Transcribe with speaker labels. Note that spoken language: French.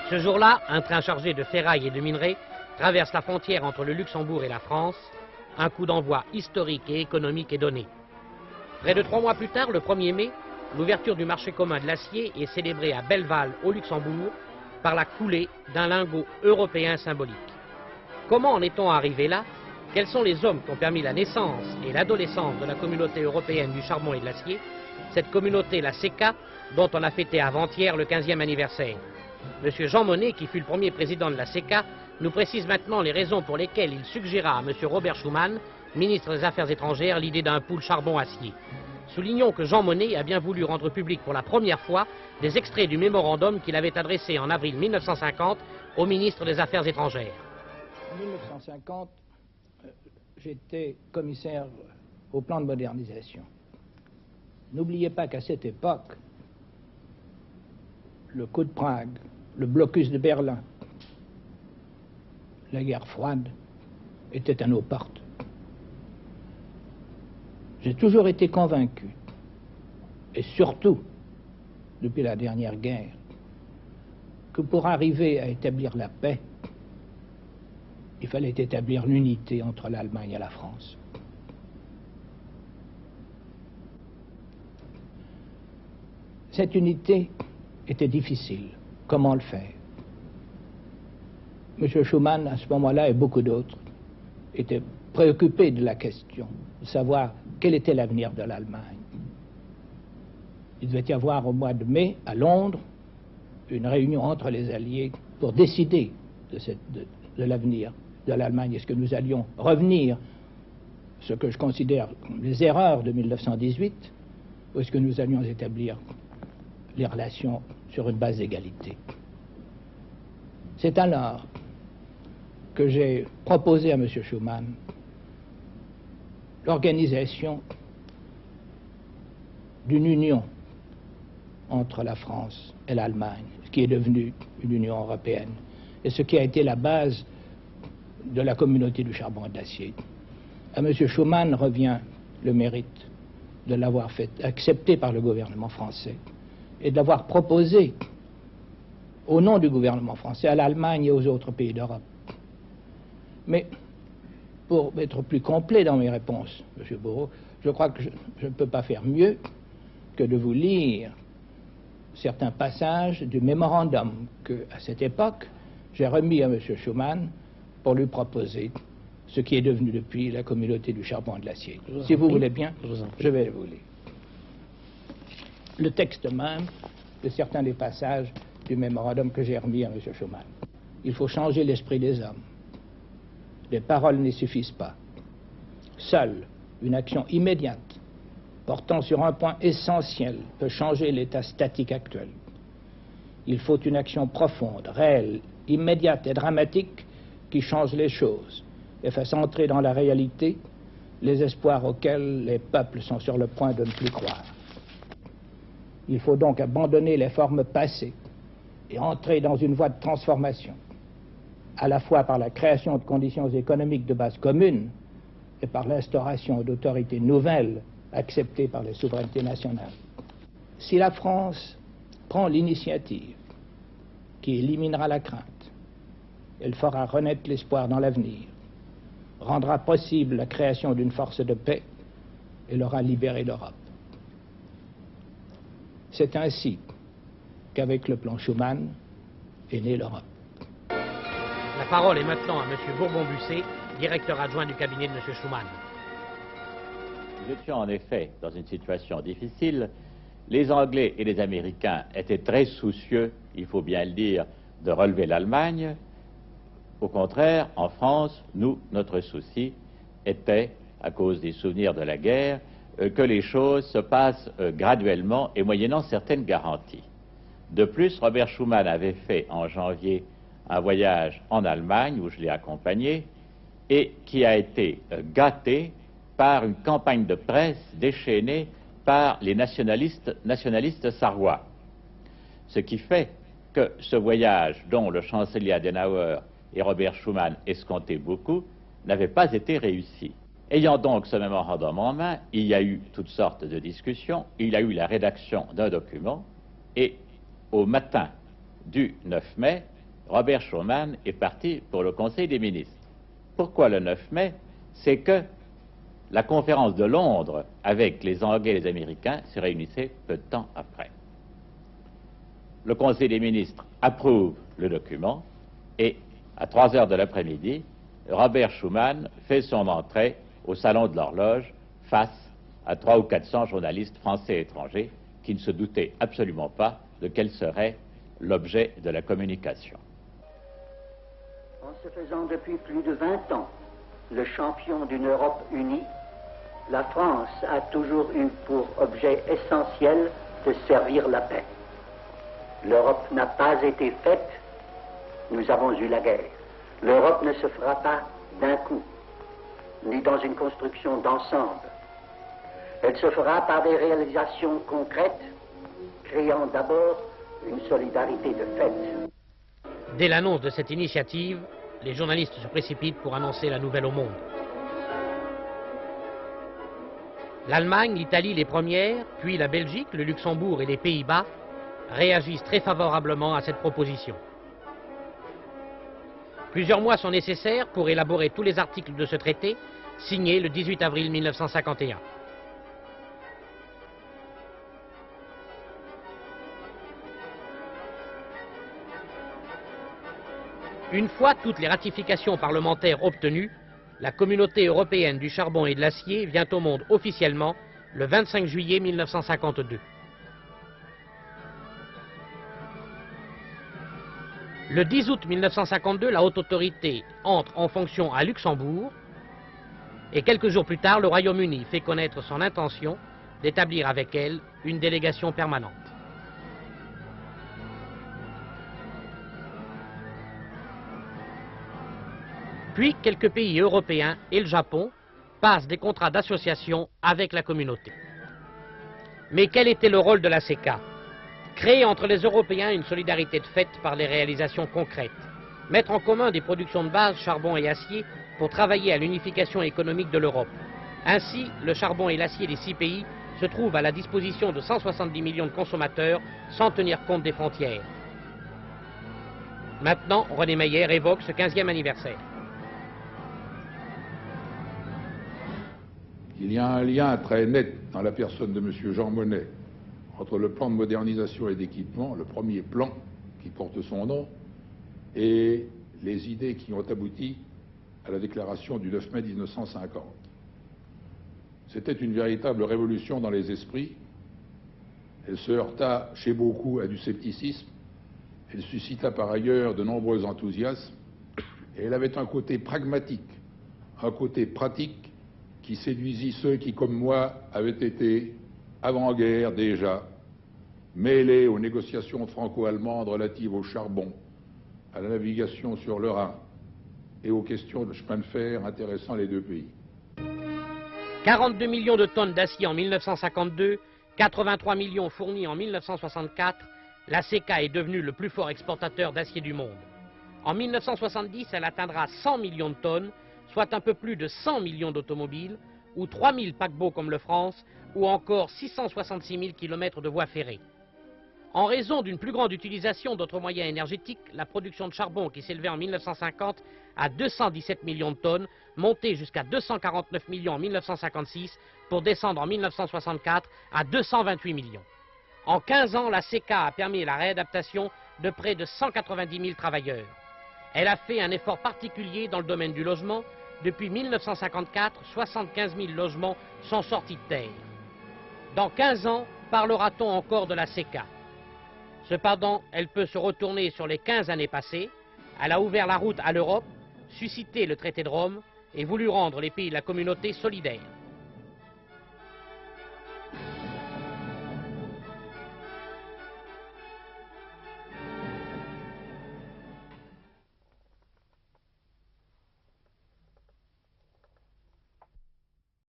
Speaker 1: Ce jour-là, un train chargé de ferraille et de minerais traverse la frontière entre le Luxembourg et la France. Un coup d'envoi historique et économique est donné. Près de 3 mois plus tard, le 1er mai, l'ouverture du marché commun de l'acier est célébrée à Belleval, au Luxembourg, par la coulée d'un lingot européen symbolique. Comment en est-on arrivé là? Quels sont les hommes qui ont permis la naissance et l'adolescence de la communauté européenne du charbon et de l'acier? Cette communauté, la CECA, dont on a fêté avant-hier le 15e anniversaire. M. Jean Monnet, qui fut le premier président de la CECA, nous précise maintenant les raisons pour lesquelles il suggéra à M. Robert Schuman, ministre des Affaires étrangères, l'idée d'un pool charbon-acier. Soulignons que Jean Monnet a bien voulu rendre public pour la première fois des extraits du mémorandum qu'il avait adressé en avril 1950 au ministre des Affaires étrangères.
Speaker 2: En 1950, j'étais commissaire au plan de modernisation. N'oubliez pas qu'à cette époque, le coup de Prague, le blocus de Berlin, la guerre froide étaient à nos portes. J'ai toujours été convaincu, et surtout depuis la dernière guerre, que pour arriver à établir la paix, il fallait établir l'unité entre l'Allemagne et la France. Cette unité était difficile. Comment le faire? M. Schuman, à ce moment-là, et beaucoup d'autres, étaient préoccupés de la question, de savoir quel était l'avenir de l'Allemagne. Il devait y avoir au mois de mai, à Londres, une réunion entre les Alliés pour décider de l'avenir de l'Allemagne. Est-ce que nous allions revenir, ce que je considère comme les erreurs de 1918, ou est-ce que nous allions établir les relations sur une base d'égalité? C'est alors que j'ai proposé à M. Schuman l'organisation d'une union entre la France et l'Allemagne, ce qui est devenu une Union européenne, et ce qui a été la base de la communauté du charbon et de l'acier. À M. Schuman revient le mérite de l'avoir fait accepter par le gouvernement français et de l'avoir proposé au nom du gouvernement français à l'Allemagne et aux autres pays d'Europe. Mais pour être plus complet dans mes réponses, M. Bourreau, je crois que je ne peux pas faire mieux que de vous lire certains passages du mémorandum que, à cette époque, j'ai remis à M. Schuman pour lui proposer ce qui est devenu depuis la communauté du charbon et de l'acier. Si vous voulez bien, je vais vous lire le texte même de certains des passages du mémorandum que j'ai remis à M. Schuman. Il faut changer l'esprit des hommes. Les paroles ne suffisent pas. Seule une action immédiate portant sur un point essentiel peut changer l'état statique actuel. Il faut une action profonde, réelle, immédiate et dramatique qui change les choses et fasse entrer dans la réalité les espoirs auxquels les peuples sont sur le point de ne plus croire. Il faut donc abandonner les formes passées et entrer dans une voie de transformation, à la fois par la création de conditions économiques de base commune et par l'instauration d'autorités nouvelles acceptées par les souverainetés nationales. Si la France prend l'initiative qui éliminera la crainte, elle fera renaître l'espoir dans l'avenir, rendra possible la création d'une force de paix et aura libéré l'Europe. C'est ainsi qu'avec le plan Schuman est née l'Europe.
Speaker 1: La parole est maintenant à M. Bourbon-Bussé, directeur adjoint du cabinet de M. Schuman.
Speaker 3: Nous étions en effet dans une situation difficile. Les Anglais et les Américains étaient très soucieux, il faut bien le dire, de relever l'Allemagne. Au contraire, en France, notre souci était, à cause des souvenirs de la guerre, que les choses se passent graduellement et moyennant certaines garanties. De plus, Robert Schuman avait fait en janvier un voyage en Allemagne où je l'ai accompagné et qui a été gâté par une campagne de presse déchaînée par les nationalistes sarrois. Ce qui fait que ce voyage, dont le chancelier Adenauer et Robert Schuman escomptaient beaucoup, n'avait pas été réussi. Ayant donc ce mémorandum en main, il y a eu toutes sortes de discussions, il y a eu la rédaction d'un document, et au matin du 9 mai, Robert Schuman est parti pour le Conseil des ministres. Pourquoi le 9 mai? C'est que la conférence de Londres avec les Anglais et les Américains se réunissait peu de temps après. Le Conseil des ministres approuve le document et à 3 heures de l'après-midi, Robert Schuman fait son entrée au Salon de l'Horloge face à 300 ou 400 journalistes français et étrangers qui ne se doutaient absolument pas de quel serait l'objet de la communication.
Speaker 4: En se faisant depuis plus de 20 ans le champion d'une Europe unie, la France a toujours eu pour objet essentiel de servir la paix. L'Europe n'a pas été faite, nous avons eu la guerre. L'Europe ne se fera pas d'un coup, ni dans une construction d'ensemble. Elle se fera par des réalisations concrètes, créant d'abord une solidarité de fait.
Speaker 1: Dès l'annonce de cette initiative, les journalistes se précipitent pour annoncer la nouvelle au monde. L'Allemagne, l'Italie les premières, puis la Belgique, le Luxembourg et les Pays-Bas réagissent très favorablement à cette proposition. Plusieurs mois sont nécessaires pour élaborer tous les articles de ce traité, signé le 18 avril 1951. Une fois toutes les ratifications parlementaires obtenues, la Communauté européenne du charbon et de l'acier vient au monde officiellement le 25 juillet 1952. Le 10 août 1952, la haute autorité entre en fonction à Luxembourg et quelques jours plus tard, le Royaume-Uni fait connaître son intention d'établir avec elle une délégation permanente. Puis, quelques pays européens et le Japon passent des contrats d'association avec la communauté. Mais quel était le rôle de la CECA? Créer entre les Européens une solidarité de fait par les réalisations concrètes. Mettre en commun des productions de base, charbon et acier, pour travailler à l'unification économique de l'Europe. Ainsi, le charbon et l'acier des 6 pays se trouvent à la disposition de 170 millions de consommateurs sans tenir compte des frontières. Maintenant, René Meyer évoque ce 15e anniversaire.
Speaker 5: Il y a un lien très net dans la personne de M. Jean Monnet entre le plan de modernisation et d'équipement, le premier plan qui porte son nom, et les idées qui ont abouti à la déclaration du 9 mai 1950. C'était une véritable révolution dans les esprits. Elle se heurta chez beaucoup à du scepticisme. Elle suscita par ailleurs de nombreux enthousiasmes. Et elle avait un côté pragmatique, un côté pratique qui séduisit ceux qui, comme moi, avaient été, avant-guerre déjà, mêlés aux négociations franco-allemandes relatives au charbon, à la navigation sur le Rhin et aux questions de chemin de fer intéressant les deux pays.
Speaker 1: 42 millions de tonnes d'acier en 1952, 83 millions fournis en 1964, la CECA est devenue le plus fort exportateur d'acier du monde. En 1970, elle atteindra 100 millions de tonnes, soit un peu plus de 100 millions d'automobiles, ou 3000 paquebots comme le France, ou encore 666 000 km de voies ferrées. En raison d'une plus grande utilisation d'autres moyens énergétiques, la production de charbon qui s'élevait en 1950 à 217 millions de tonnes, montait jusqu'à 249 millions en 1956 pour descendre en 1964 à 228 millions. En 15 ans, la CECA a permis la réadaptation de près de 190 000 travailleurs. Elle a fait un effort particulier dans le domaine du logement. Depuis 1954, 75 000 logements sont sortis de terre. Dans 15 ans, parlera-t-on encore de la CECA? Cependant, elle peut se retourner sur les 15 années passées. Elle a ouvert la route à l'Europe, suscité le traité de Rome et voulu rendre les pays de la communauté solidaires.